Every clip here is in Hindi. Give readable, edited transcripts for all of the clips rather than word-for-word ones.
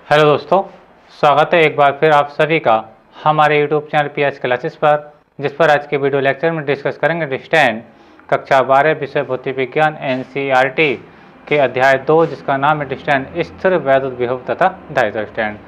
हेलो दोस्तों, स्वागत है एक बार फिर आप सभी का हमारे यूट्यूब चैनल पीएच क्लासेस पर, जिस पर आज के वीडियो लेक्चर में डिस्कस करेंगे डिस्टेंस कक्षा 12 विषय भौतिक विज्ञान एनसीईआरटी के अध्याय 2, जिसका नाम है डिस्टेंस स्थिर वैद्युत विभव तथा धारिता स्टैंड।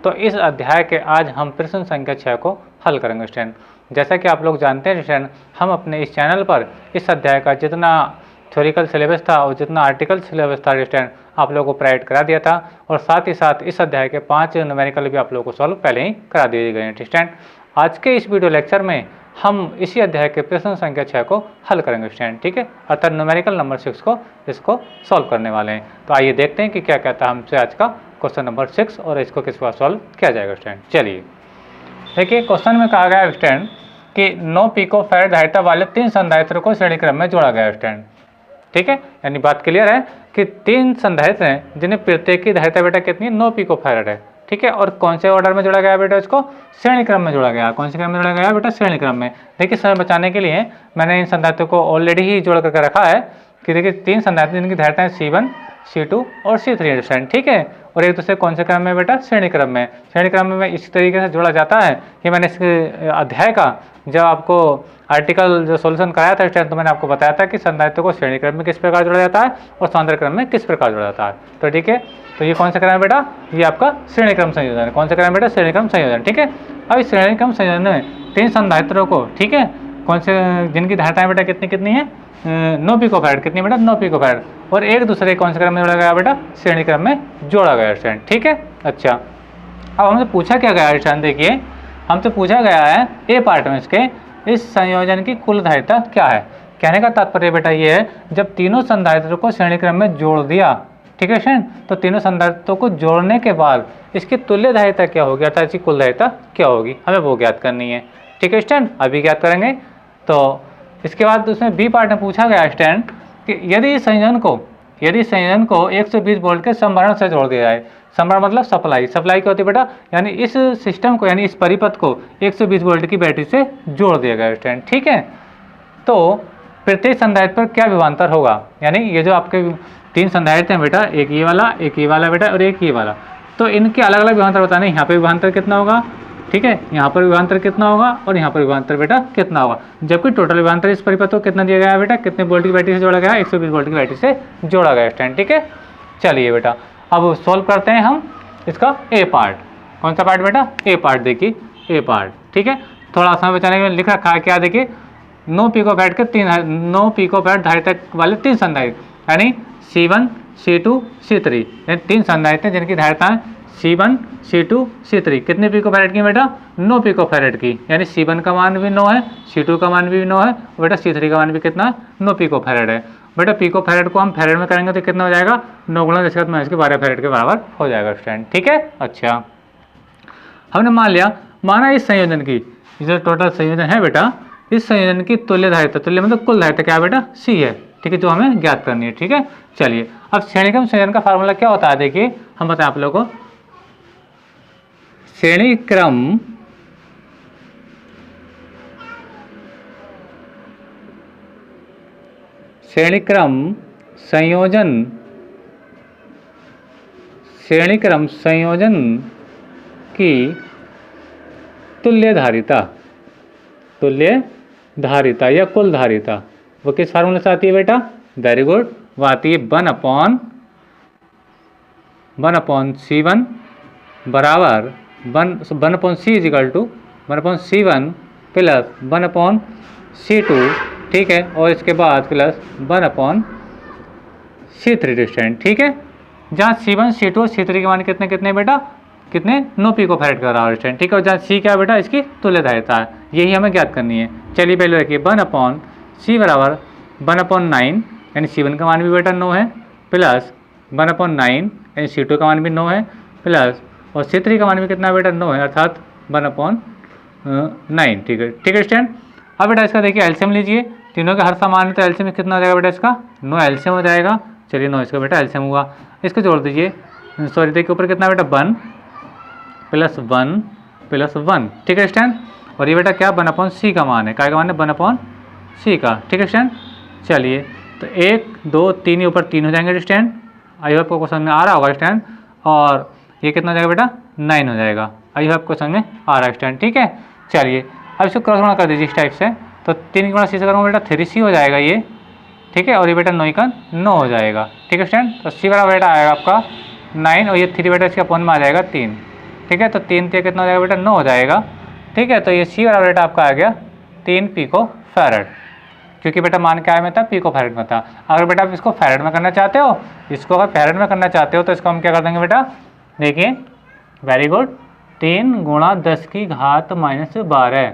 तो इस अध्याय के आज हम प्रश्न संख्या 6 को हल करेंगे स्टैंड। जैसा कि आप लोग जानते हैं स्टैंड, हम अपने इस चैनल पर इस अध्याय का जितना थ्योरिकल सिलेबस था और जितना आर्टिकल सिलेबस था स्टैंड आप लोगों को प्रोवाइड करा दिया था, और साथ ही साथ इस अध्याय के 5 न्यूमेरिकल भी आप लोगों को सॉल्व पहले ही करा दिए गए हैं स्टैंड। आज के इस वीडियो लेक्चर में हम इसी अध्याय के प्रश्न संख्या 6 को हल करेंगे स्टैंड, ठीक है, अर्थात न्यूमेरिकल नंबर 6 को इसको सॉल्व करने वाले हैं। तो आइए देखते हैं कि क्या कहता है हमसे आज का क्वेश्चन नंबर 6 और इसको किस बार सॉल्व किया जाएगा स्टैंड। चलिए देखिए, क्वेश्चन में कहा गया स्टैंड कि 9 पिकोफैराड धारिता वाले 3 संधारित्र को श्रेणी क्रम में जोड़ा गया स्टैंड, ठीक है। यानी बात क्लियर है कि 3 संधारित्र हैं जिन्हें प्रत्येक की धारिता बेटा कितनी है, 9 पिकोफैराड है, ठीक है। और कौन से ऑर्डर में जोड़ा गया बेटा, इसको श्रेणी क्रम में जोड़ा गया। कौन से क्रम में जोड़ा गया बेटा, श्रेणी क्रम में। देखिए, समय बचाने के लिए मैंने इन संधारित्रों को ऑलरेडी ही जोड़ करके रखा है कि देखिए 3 संधारित्र जिनकी धारिताएं C1, C2 और C3 स्टैंड, ठीक है। और एक दूसरे कौन से क्रम में बेटा, श्रेणी क्रम में। श्रेणी क्रम में इस तरीके से जोड़ा जाता है कि मैंने इस अध्याय का जब आपको आर्टिकल जो सॉल्यूशन कराया था स्टैंड, तो मैंने आपको बताया था कि संधारित्रों को श्रेणी क्रम में किस प्रकार जोड़ा जाता है और समांतर क्रम में किस प्रकार जोड़ा जाता है। तो ठीक है, तो ये कौन सा क्रम है बेटा, ये आपका श्रेणी क्रम संयोजन है। कौन सा क्रम है बेटा, श्रेणी क्रम संयोजन, ठीक है। अब इस श्रेणी क्रम संयोजन में 3 संधारित्रों को, ठीक है, कौन से जिनकी धारिताएं बेटा कितनी कितनी है, 9 पिकोफैराड, कितनी बेटा, 9 पिकोफैराड, और एक दूसरे कौन से क्रम में जोड़ा गया बेटा, श्रेणी क्रम में जोड़ा गया स्टैंड, ठीक है। अच्छा, अब हमसे पूछा क्या गया स्टैंड, देखिए हमसे पूछा गया है ए पार्ट में इसके इस संयोजन की कुल धारिता क्या है। कहने का तात्पर्य बेटा ये है, जब तीनों संधारित्रों को श्रेणी क्रम में जोड़ दिया, ठीक है स्टैंड, तो तीनों संधारित्रों को जोड़ने के बाद इसकी तुल्य धारिता क्या होगी, अर्थात इसकी कुल धारिता क्या होगी, हमें वो ज्ञात करनी है, ठीक है स्टैंड। अभी ज्ञात करेंगे। तो इसके बाद उसमें बी पार्ट में पूछा गया स्टैंड कि यदि संयोजन को 120 वोल्ट के संभरण से जोड़ दिया जाए। संभरण मतलब सप्लाई क्या होती है बेटा, यानी इस सिस्टम को, यानी इस परिपथ को 120 वोल्ट की बैटरी से जोड़ दिया गया स्टैंड, ठीक है। तो प्रत्येक संधारित्र पर क्या विभवांतर होगा, यानी ये जो आपके 3 संधारित्र हैं बेटा, एक ये वाला बेटा और एक ये वाला, तो इनके अलग अलग विभवांतर बताने। यहाँ पे विभवांतर कितना होगा, ठीक है, यहाँ पर विभवांतर कितना होगा और यहाँ पर विभवांतर बेटा कितना होगा, जबकि टोटल विभवांतर इस परिपथ को कितना दिया गया है बेटा, कितने वोल्ट की बैटरी से जोड़ा गया है, 120 वोल्ट की बैटरी से जोड़ा गया स्टैंड, ठीक है। चलिए बेटा, अब सॉल्व करते हैं हम इसका ए पार्ट। कौन सा पार्ट बेटा, ए पार्ट, देखिए ए पार्ट, ठीक है। थोड़ा समय बचाने के लिए लिख रखा है क्या, देखिए 9 पिकोफैराड धारिता वाले 3 संधारित्र, यानी C1, C2, C3, यानी 3 संधारित्र जिनकी धारिताएं C1, C2, C3 कितने पिकोफैराड की बेटा, 9 पिकोफैराड की, यानी C1 का मान भी 9 है, C2 का मान भी 9 है, बेटा C3 का मान भी कितना, 9 पिकोफैराड है। बेटा पिकोफैराड को हम फैराड में करेंगे तो कितना हो जाएगा, 9 गुणा 10 में इसके 12 फैराड के बराबर हो जाएगा स्टैंड, ठीक है। अच्छा, हमने माना इस संयोजन की, जो टोटल संयोजन है बेटा, इस संयोजन की तुल्य धारिता, तुल्य मतलब कुल धारिता क्या है बेटा, C है, ठीक है, जो हमें ज्ञात करनी है, ठीक है। चलिए, अब श्रेणी क्रम संयोजन का फार्मूला क्या होता है, देखिए हम बताएं आप लोगों को। श्रेणी क्रम संयोजन की तुल्य धारिता या कुल धारिता वो किस फार्मूले से आती है बेटा, वेरी गुड, वो आती है 1/C1 बराबर 1/C is equal to 1/C1 plus 1/C2, ठीक है, और इसके बाद प्लस 1/C3 स्टैंड, ठीक है। जहाँ C1, C2 और C3 के मान कितने कितने बेटा, कितने, 9 पिकोफैराड का रहा स्टैंड, ठीक है। और जहाँ C क्या बेटा, इसकी तुल्य धारिता है, यही हमें ज्ञात करनी है। चलिए पहले रखिए 1/C बराबर 1/9, यानी C1 का मान भी बेटा 9 है, प्लस 1/9 यानी C2 का मान भी 9 है, प्लस और C3 का मान भी कितना बेटा, 9 है, अर्थात 1/9, ठीक है स्टैंड। अब बेटा इसका देखिए एलसीएम लीजिए, तीनों का हर समान है तो एलसीएम कितना हो जाएगा बेटा, इसका 9 एलसीएम हो जाएगा। चलिए 9 इसका बेटा एलसीएम हुआ, इसको जोड़ दीजिए, सॉरी देखिए ऊपर कितना बेटा, 1 + 1, ठीक है स्टैंड। और ये बेटा क्या, 1/C का मान है, क्या का मान है, 1/C का, ठीक है स्टैंड। चलिए तो 1 2 3 ऊपर 3 हो जाएंगे स्टैंड। आई होप आपको समझ में आ रहा होगा स्टैंड। और ये कितना हो जाएगा बेटा 9 हो जाएगा। आई होप आपको समझ में आ रहा है स्टूडेंट, ठीक है। चलिए अब इसको क्रॉस गुणा कर दीजिए इस टाइप से, तो 3 गुणा सी से करूँगा बेटा 3c हो जाएगा ये, ठीक है। और ये बेटा 9 का 9 हो जाएगा, ठीक है स्टूडेंट। तो सी बराबर बेटा आएगा आपका 9 और ये 3 बेटा इसके अपन में आ जाएगा 3, ठीक है। तो 3 से कितना हो जाएगा बेटा 9 हो जाएगा, ठीक है। तो ये सी बराबर बेटा आपका आ गया 3 पिको फैरड, क्योंकि बेटा मान क्या में था पिको फैरड में था। अगर बेटा आप इसको फैरड में करना चाहते हो, इसको अगर फैरड में करना चाहते हो तो इसको हम क्या कर देंगे बेटा, देखिए वेरी गुड, 3 गुणा 10 की घात -12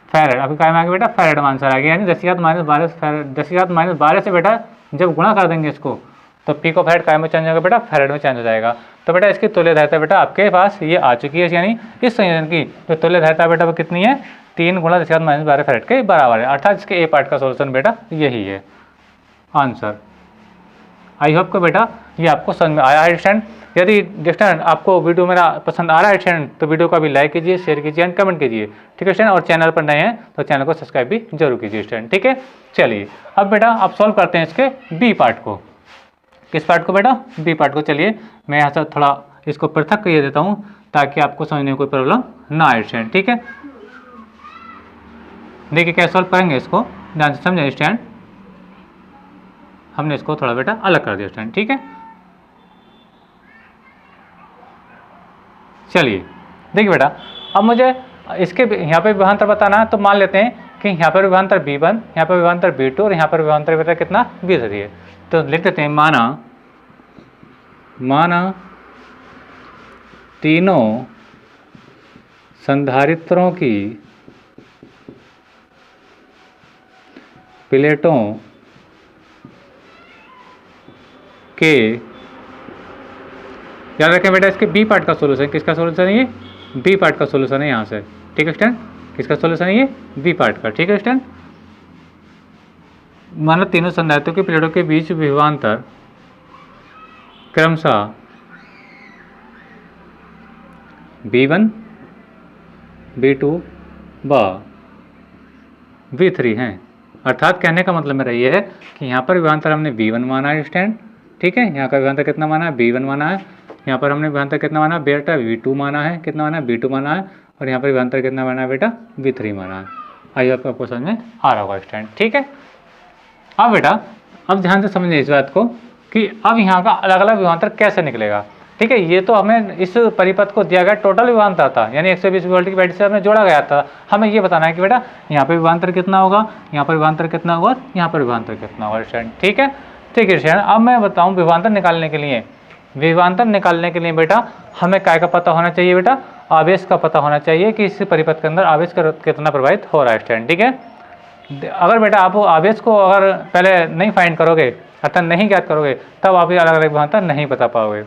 फैरड। अभी क्या में आ गया बेटा फैरड में आंसर आ गया, यानी 10 की घात -12 फैरड। 10 की घात -12 से बेटा जब गुणा कर देंगे इसको तो पिको फैरड काय में चेंज होगा बेटा फैरड में चेंज हो जाएगा। तो बेटा इसकी तुल्य धारिता बेटा आपके पास ये आ चुकी है, यानी इस संयोजन की जो तुल्य धारिता बेटा वो कितनी है 3 गुणा 10 की घात -12 फैरड के बराबर है। अर्थात इसके ए पार्ट का सोल्यूशन बेटा यही है आंसर। आई होप को बेटा ये आपको समझ में आया है स्टूडेंट। यदि स्टूडेंट आपको वीडियो मेरा पसंद आ रहा है स्टूडेंट तो वीडियो को अभी लाइक कीजिए, शेयर कीजिए एंड कमेंट कीजिए, ठीक है स्टूडेंट। और चैनल पर नए हैं तो चैनल को सब्सक्राइब भी जरूर कीजिए स्टूडेंट, ठीक है। चलिए अब बेटा आप सॉल्व करते हैं इसके बी पार्ट को। किस पार्ट को बेटा बी पार्ट को। चलिए मैं यहाँ से थोड़ा इसको पृथक कर देता हूँ ताकि आपको समझने में कोई प्रॉब्लम ना आए स्टूडेंट, ठीक है। देखिए कैसे सॉल्व करेंगे इसको, ध्यान से समझें स्टूडेंट। हमने इसको थोड़ा बेटा अलग कर दिया स्टूडेंट, ठीक है। चलिए देखिए बेटा अब मुझे इसके यहाँ पे विभवांतर बताना है, तो मान लेते हैं कि यहाँ पर विभवांतर B1, यहाँ पर विभवांतर B2 और यहाँ पर विभवांतर बेटा कितना B3 है। तो लिख देते हैं माना तीनों संधारित्रों की प्लेटों के, याद रखें बेटा इसके बी पार्ट का सोल्यूशन, किसका सोल्यूशन है ये बी पार्ट का सोल्यूशन है यहाँ से, ठीक है स्टूडेंट। किसका सोल्यूशन है ये बी पार्ट का, ठीक है स्टूडेंट। मानो तीनों संधारित्रों की प्लेटों के बीच विभवांतर क्रमशः B1, B2 व B3 हैं। अर्थात कहने का मतलब मेरा ये है कि यहाँ पर विभवांतर हमने B1 माना है स्टूडेंट, ठीक है। यहाँ का विभवांतर कितना माना है B1 माना है। यहाँ पर हमने विभवांतर कितना माना बेटा V2 माना है, कितना माना है B2 माना है। और यहाँ पर विभवांतर कितना माना है बेटा B3 माना है। आइए आपको समझ में आ रहा होगा स्टूडेंट, ठीक है। अब बेटा अब ध्यान से समझिए इस बात को कि अब यहाँ का अलग अलग विभवांतर कैसे निकलेगा, ठीक है। ये तो हमें इस परिपथ को दिया गया टोटल विभवांतर था, यानी 120 वोल्ट की बैटरी से हमें जोड़ा गया था। हमें ये बताना है कि बेटा यहाँ पर विभवांतर कितना होगा, यहाँ पर विभवांतर कितना होगा, यहाँ पर विभवांतर कितना होगा स्टूडेंट, ठीक है। ठीक है स्टूडेंट, अब मैं बताऊँ विभवांतर निकालने के लिए, बेटा हमें काय का पता होना चाहिए बेटा, आवेश का पता होना चाहिए कि इस परिपथ के अंदर आवेश कितना प्रभावित हो रहा है स्टूडेंट, ठीक है। अगर बेटा आप आवेश को अगर पहले नहीं फाइंड करोगे अर्थात नहीं ज्ञात करोगे तब आप ये अलग अलग विभवांतर नहीं बता पाओगे,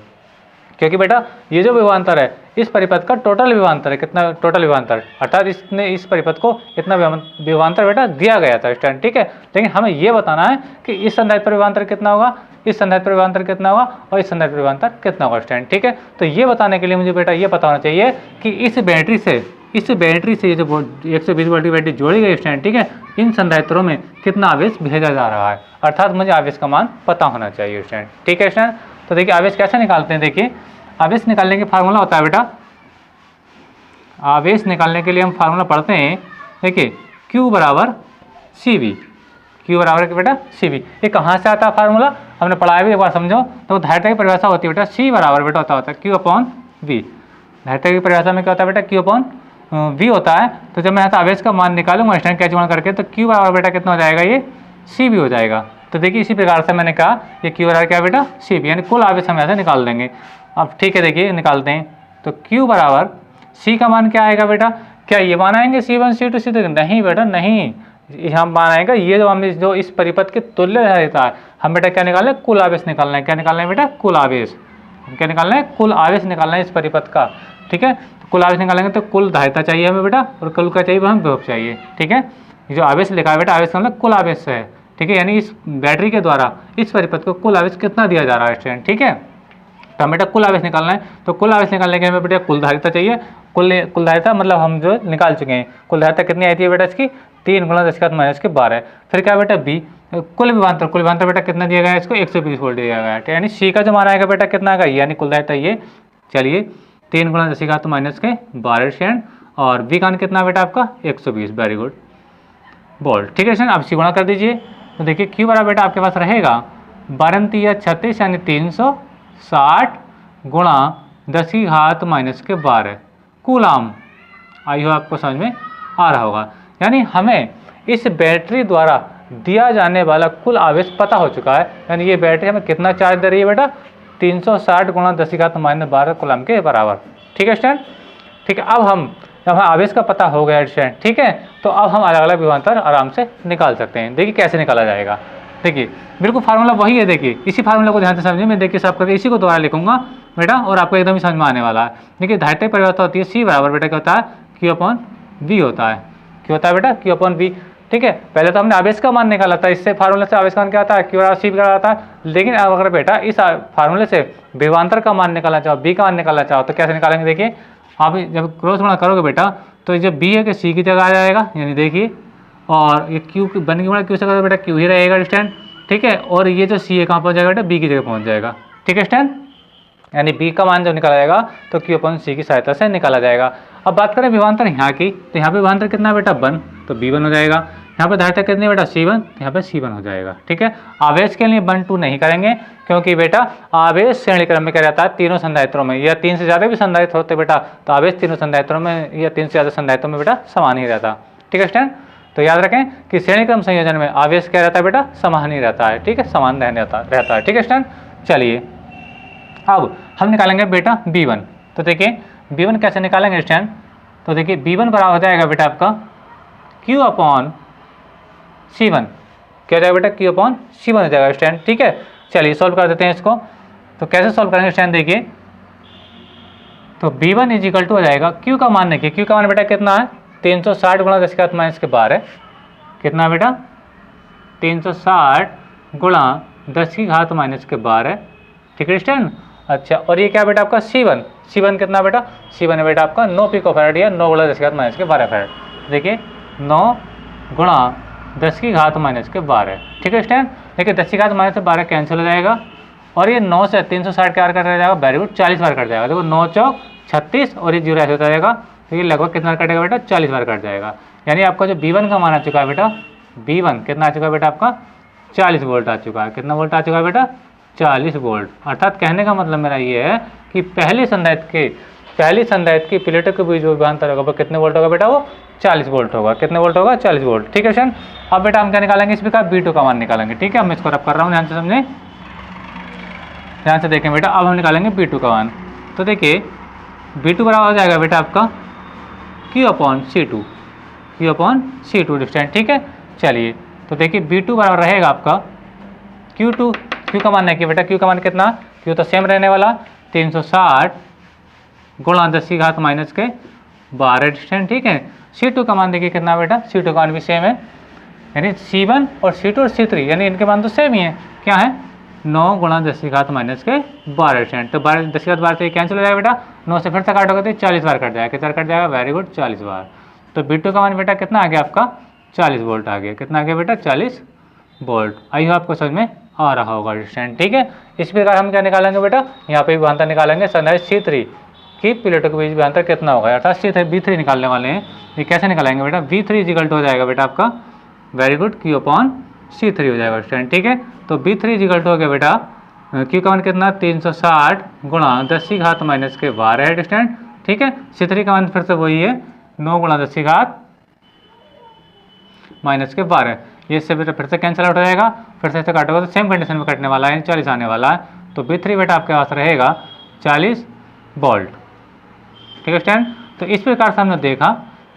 क्योंकि बेटा ये जो विभवांतर है इस परिपथ का टोटल विभवांतर है, कितना टोटल विभवांतर, अर्थात इसने इस परिपथ को इतना विभवांतर बेटा दिया गया था स्टूडेंट, ठीक है। लेकिन हमें ये बताना है कि इस संधारित्र पर विभवांतर कितना होगा, इस संधारित्र पर विभवांतर कितना होगा और इस संधारित्र पर विभवांतर कितना होगा स्टूडेंट, ठीक है। तो ये बताने के लिए मुझे बेटा ये पता होना चाहिए कि इस बैटरी से ये जो 120 वोल्ट की बैटरी जोड़ी गई स्टूडेंट, ठीक है, इन संधारित्रों में कितना आवेश भेजा जा रहा है, अर्थात मुझे आवेश का मान पता होना चाहिए स्टूडेंट, ठीक है स्टूडेंट। तो देखिए आवेश कैसे निकालते हैं, देखिए आवेश निकालने के फार्मूला होता है बेटा, आवेश निकालने के लिए हम फार्मूला पढ़ते हैं, देखिए Q बराबर CV, Q बराबर बेटा CV। ये कहाँ से आता है फार्मूला, हमने पढ़ाया भी एक बार समझो। तो धारिता की परिभाषा होती है बेटा C बराबर बेटा होता है Q/V। धारिता की परिभाषा में क्या होता है बेटा Q/V होता है। तो जब मैं यहाँ से आवेश का मान निकालूंगा स्टैंड कैच गुणा करके तो Q बराबर बेटा कितना हो जाएगा, ये CV हो जाएगा। तो देखिए इसी प्रकार से मैंने कहा ये Q बराबर क्या बेटा CV, यानी कुल आवेश हम यहाँ से निकाल देंगे। अब ठीक है देखिए निकालते हैं, तो Q बराबर C का मान क्या आएगा बेटा, क्या ये मान आएंगे C1 C2 C3, नहीं बेटा नहीं, हम मान आएगा ये जो हमने जो इस परिपथ के तुल्य रहता है, हम बेटा क्या निकालना है, कुल आवेश निकालना है। क्या निकालना है बेटा, कुल आवेश, क्या निकालना है, कुल आवेश निकालना है इस परिपथ का, ठीक है। तो कुल आवेश निकालेंगे तो कुल धारिता चाहिए हमें बेटा, और कुल का चाहिए हमें विभव चाहिए, ठीक है। जो आवेश लिखा है बेटा आवेश का मतलब कुल आवेश है, ठीक है, यानी इस बैटरी के द्वारा इस परिपथ को कुल आवेश कितना दिया जा रहा है स्टूडेंट, ठीक है। तो हमें बेटा कुल आवेश निकालना है, तो कुल आवेश निकालने के हमें बेटा कुल धारिता चाहिए। कुल धारिता मतलब हम जो निकाल चुके हैं, कुल धारिता कितनी आई थी बेटा इसकी 3 × 10⁻12। फिर क्या बेटा B कुल विभवांतर बेटा कितना दिया गया है, इसको 120 वोल्ट दिया गया है, यानी C का जो मान आएगा बेटा कितना आएगा, यानी कुल धारिता ये चलिए 3 गुणा 10⁻⁻⁻, स्टूडेंट, और बी का मान कितना बेटा आपका 120, वेरी गुड वोल्ट। ठीक है स्टूडेंट, अब सी गुणा कर दीजिए। तो देखिए क्यू बराबर बेटा आपके पास रहेगा 12×3 = 36 यानी 360 गुणा 10⁻⁻12 कूलाम। आई हो आपको समझ में आ रहा होगा। यानी हमें इस बैटरी द्वारा दिया जाने वाला कुल आवेश पता हो चुका है। यानी ये बैटरी हमें कितना चार्ज दे रही है बेटा 360 गुणा 10⁻12 कूलाम के बराबर। ठीक है स्टूडेंट, ठीक है। अब जब हमें आवेश का पता हो गया स्टूडेंट, ठीक है, तो अब हम अलग अलग विभवांतर आराम से निकाल सकते हैं। देखिए कैसे निकाला जाएगा। देखिए बिल्कुल फार्मूला वही है। देखिए इसी फार्मूला को ध्यान से समझिए। मैं देखिए साफ करके इसी को दोबारा लिखूंगा बेटा, और आपको एकदम ही समझ में आने वाला है। देखिए धारिता परिवर्तन होती है सी बराबर बेटा क्या होता है Q/V होता है। क्या होता है बेटा Q/V। ठीक है, पहले तो हमने आवेश का मान निकाला था, इससे फार्मूले से आवेश का मान क्या आता है Q/C आता है। लेकिन अब अगर बेटा इस फार्मूले से विभवांतर का मान निकालना चाहो, बी का मान निकालना चाहो, तो कैसे निकालेंगे। देखिए आप जब क्रॉस गुणा करोगे बेटा, तो जब बी है कि सी की जगह आ जाएगा, यानी देखिए, और ये क्यू बन गुणा क्यू से करोगे बेटा क्यू ही रहेगा स्टैंड। ठीक है, और ये जो सी है कहाँ पहुँच जाएगा बेटा बी की जगह पहुँच जाएगा। ठीक है स्टैंड, यानी बी का मान जब निकाला जाएगा तो Q/C की सहायता से निकाला जाएगा। अब बात करें विभवांतर यहाँ की, तो यहाँ पे विभवांतर कितना बेटा 1, तो B1 हो जाएगा। यहाँ पे धारिता कितनी बेटा C1, तो यहाँ पे C1 हो जाएगा। ठीक है, आवेश के लिए 1 2 नहीं करेंगे, क्योंकि बेटा आवेश श्रेणी क्रम में क्या रहता है तीनों संधारित्रों में, या 3 से ज़्यादा भी संधारित्र होते बेटा, तो आवेश तीनों संधारित्रों में या 3 से ज़्यादा संधारित्रों में बेटा समान ही रहता। ठीक है स्टूडेंट, तो याद रखें कि श्रेणी क्रम संयोजन में आवेश क्या रहता है बेटा समान ही रहता है। ठीक है, समान रहता है। ठीक है स्टूडेंट, चलिए अब हम निकालेंगे बेटा B1। तो देखिए B1 कैसे निकालेंगे स्टूडेंट। तो देखिए B1 बराबर हो जाएगा बेटा आपका Q/C1। क्या हो जाएगा बेटा Q/C1 हो जाएगा स्टूडेंट। ठीक है, चलिए सॉल्व कर देते हैं इसको। तो कैसे सॉल्व करेंगे स्टूडेंट, देखिए तो B1 = हो जाएगा Q का मान। देखिए Q का मान बेटा कितना है 360 गुणा 10⁻⁻12। कितना बेटा 360 गुणा 10⁻⁻12। ठीक है स्टूडेंट, अच्छा, और ये क्या बेटा आपका C1 कितना बेटा C1 है बेटा आपका 9 पिकोफैराड या 9 गुणा 10⁻⁻12 फैराड। देखिए 9 गुणा 10⁻⁻12। ठीक है स्टूडेंट, देखिए 10⁻⁻12 कैंसिल हो जाएगा, और ये 9 से 360 क्या कट जाएगा, वेरी गुड 40 बार कट जाएगा। देखो 9 चौक 36 और ये 0 ऐसे होता जाएगा, तो ये लगभग कितना कटेगा बेटा 40 बार कट जाएगा। यानी आपका जो B1 का मान आ चुका है बेटा, B1 कितना आ चुका है बेटा आपका 40 वोल्ट आ चुका है। कितना वोल्ट आ चुका है बेटा 40 वोल्ट। अर्थात कहने का मतलब मेरा ये है कि पहली संधारित्र की प्लेटों के बीच जो विभवांतर होगा वो कितने वोल्ट होगा बेटा, वो 40 वोल्ट होगा। कितने वोल्ट होगा 40 वोल्ट। ठीक है स्टूडेंट, अब बेटा हम क्या निकालेंगे इस प्रकार B2 का मान निकालेंगे। ठीक है, मैं इसको रब कर रहा हूँ, ध्यान से समझें, ध्यान से देखें बेटा। अब हम निकालेंगे B2 का मान। तो देखिए B2 बराबर हो जाएगा बेटा आपका Q/C2 स्टूडेंट। ठीक है, चलिए तो देखिए B2 बराबर रहेगा आपका Q का मान देखिए बेटा, Q का मान कितना, Q तो सेम रहने वाला 360 गुणा 10⁻⁻12 स्टूडेंट। ठीक है, C2 का मान देखिए कितना बेटा, C2 का मान भी सेम है, यानी C1 और C2 और C3 यानी इनके मान तो सेम ही है। क्या है 9 गुणा 10⁻⁻12 स्टूडेंट। तो 10⁻12 से कैंसिल हो जाएगा बेटा, 9 से फिर से काटोगे तो 40 बार कट जाएगा। कितना कट जाएगा, वेरी गुड 40 बार। तो B2 का मान बेटा कितना आ गया आपका 40 वोल्ट आ गया। कितना आ गया बेटा 40 वोल्ट। आई हो आपको समझ में आ रहा होगा स्टूडेंट। ठीक है, इस प्रकार हम क्या निकालेंगे बेटा, यहाँ पे विभवांतर निकालेंगे संधारित्र C3 की प्लेटों के बीच विभवांतर कितना होगा, अर्थात B3 निकालने वाले हैं। ये कैसे निकालेंगे बेटा, B3 = हो जाएगा बेटा आपका वेरी गुड Q/C3 हो जाएगा स्टूडेंट। ठीक है, तो B3 = हो गया बेटा Q का मान कितना 360 गुणा 10⁻⁻12 है स्टूडेंट। ठीक है, C3 का मान फिर से वही है 9 गुणा 10⁻⁻12। ये इससे बेटा फिर से कैंसिल आउट हो जाएगा, फिर से ऐसे काटोगे तो सेम कंडीशन में कटने वाला है, 40 आने वाला है। तो B3 बेटा आपके पास रहेगा 40 वोल्ट। ठीक है स्टूडेंट, तो इस प्रकार से हमने देखा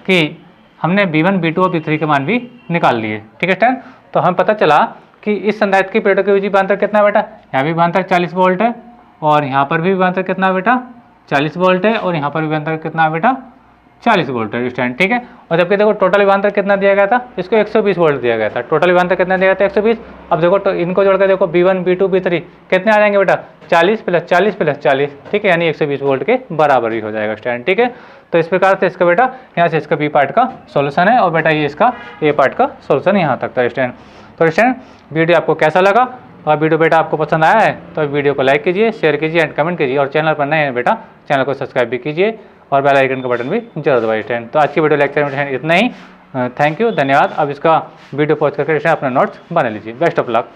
कि हमने B1 B2 और B3 के मान भी निकाल लिए। ठीक है स्टूडेंट, तो हमें पता चला कि इस संधारित्र की प्लेटों के बीच विभवांतर कितना है बेटा, यहाँ भी विभवांतर 40 वोल्ट है, और यहाँ पर भी विभवांतर कितना है बेटा 40 वोल्ट है, और यहाँ पर विभवांतर कितना है बेटा 40 वोल्ट है स्टूडेंट। ठीक है, और जबकि देखो टोटल विभवांतर कितना दिया गया था, इसको 120 वोल्ट दिया गया था। टोटल विभवांतर कितना दिया गया था 120। अब देखो तो इनको जोड़कर देखो B1 B2 B3 कितने आ जाएंगे बेटा 40 + 40 + 40। ठीक है, यानी 120 वोल्ट के बराबर ही हो जाएगा स्टूडेंट। ठीक है, तो इस प्रकार से इसका बेटा यहाँ से इसका B पार्ट का सोल्यूशन है, और बेटा ये इसका A पार्ट का सोल्यूशन यहाँ तक था स्टूडेंट। तो स्टूडेंट वीडियो आपको कैसा लगा और वीडियो बेटा आपको पसंद आया है तो वीडियो को लाइक कीजिए, शेयर कीजिए एंड कमेंट कीजिए, और चैनल पर नए हैं बेटा चैनल को सब्सक्राइब भी कीजिए और बेल आइकन का बटन भी जरूर दबाइए फ्रेंड। तो आज की वीडियो लेक्चर में इतना ही। थैंक यू, धन्यवाद। अब इसका वीडियो पॉज करके अपना नोट्स बना लीजिए। Best of luck.